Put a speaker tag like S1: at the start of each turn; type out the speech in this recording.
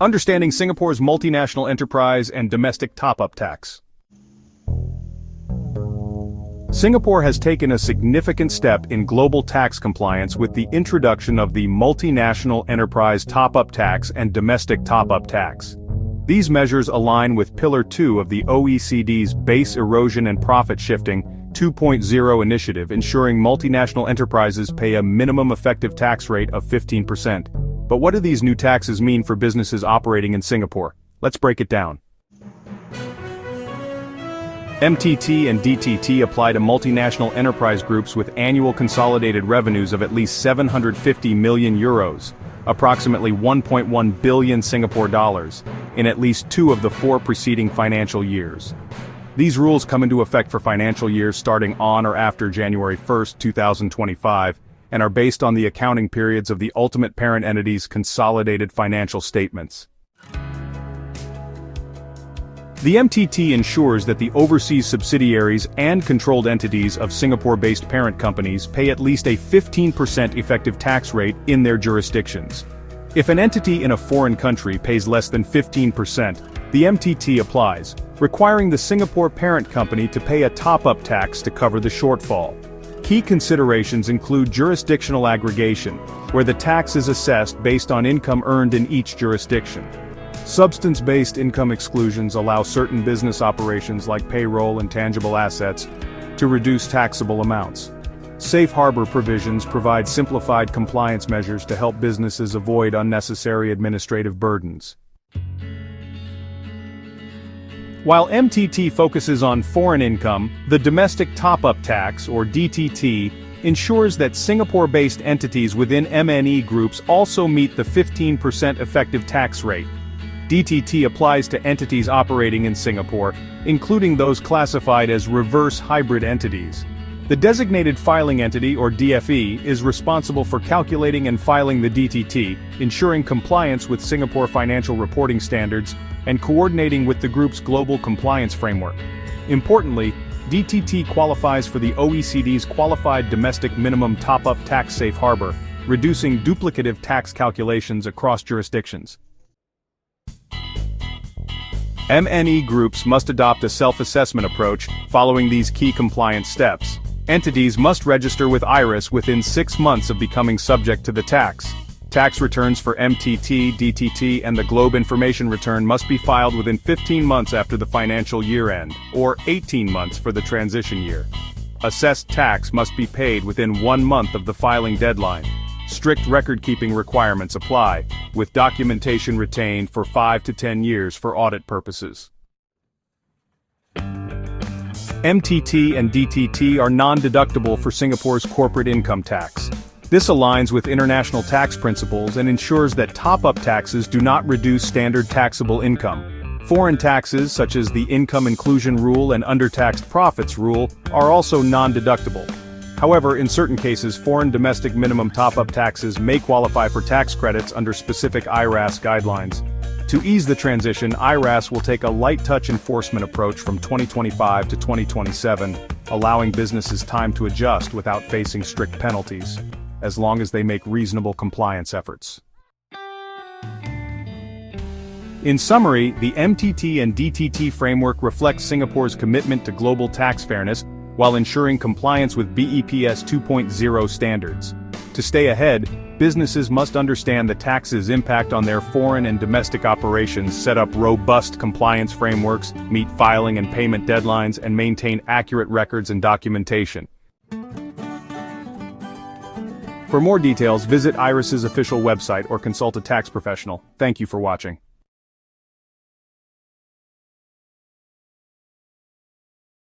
S1: Understanding Singapore's multinational enterprise and domestic top-up tax. Singapore has taken a significant step in global tax compliance with the introduction of the Multinational Enterprise Top-Up Tax and Domestic Top-Up Tax. These measures align with Pillar 2 of the OECD's Base Erosion and Profit Shifting 2.0 initiative, ensuring multinational enterprises pay a minimum effective tax rate of 15%. But what do these new taxes mean for businesses operating in Singapore? Let's break it down. MTT and DTT apply to multinational enterprise groups with annual consolidated revenues of at least 750 million euros, approximately 1.1 billion Singapore dollars, in at least 2 of the 4 preceding financial years. These rules come into effect for financial years starting on or after January 1, 2025, and are based on the accounting periods of the ultimate parent entity's consolidated financial statements. The MTT ensures that the overseas subsidiaries and controlled entities of Singapore-based parent companies pay at least a 15% effective tax rate in their jurisdictions. If an entity in a foreign country pays less than 15%, the MTT applies, requiring the Singapore parent company to pay a top-up tax to cover the shortfall. Key considerations include jurisdictional aggregation, where the tax is assessed based on income earned in each jurisdiction. Substance-based income exclusions allow certain business operations like payroll and tangible assets to reduce taxable amounts. Safe harbor provisions provide simplified compliance measures to help businesses avoid unnecessary administrative burdens. While MTT focuses on foreign income, the Domestic Top-Up Tax, or DTT, ensures that Singapore-based entities within MNE groups also meet the 15% effective tax rate. DTT applies to entities operating in Singapore, including those classified as reverse hybrid entities. The designated filing entity, or DFE, is responsible for calculating and filing the DTT, ensuring compliance with Singapore financial reporting standards, and coordinating with the group's global compliance framework. Importantly, DTT qualifies for the OECD's Qualified Domestic Minimum Top-Up Tax Safe Harbor, reducing duplicative tax calculations across jurisdictions. MNE groups must adopt a self-assessment approach following these key compliance steps. Entities must register with IRIS within 6 months of becoming subject to the tax. Tax returns for MTT, DTT, and the Globe Information Return must be filed within 15 months after the financial year end, or 18 months for the transition year. Assessed tax must be paid within 1 month of the filing deadline. Strict record-keeping requirements apply, with documentation retained for 5 to 10 years for audit purposes. MTT and DTT are non-deductible for Singapore's corporate income tax. This aligns with international tax principles and ensures that top-up taxes do not reduce standard taxable income. Foreign taxes, such as the Income Inclusion Rule and Undertaxed Profits Rule, are also non-deductible. However, in certain cases, foreign domestic minimum top-up taxes may qualify for tax credits under specific IRAS guidelines. To ease the transition, IRAS will take a light-touch enforcement approach from 2025 to 2027, allowing businesses time to adjust without facing strict penalties, as long as they make reasonable compliance efforts. In summary, the MTT and DTT framework reflects Singapore's commitment to global tax fairness, while ensuring compliance with BEPS 2.0 standards. To stay ahead, businesses must understand the tax's impact on their foreign and domestic operations, set up robust compliance frameworks, meet filing and payment deadlines, and maintain accurate records and documentation. For more details, visit IRIS's official website or consult a tax professional. Thank you for watching.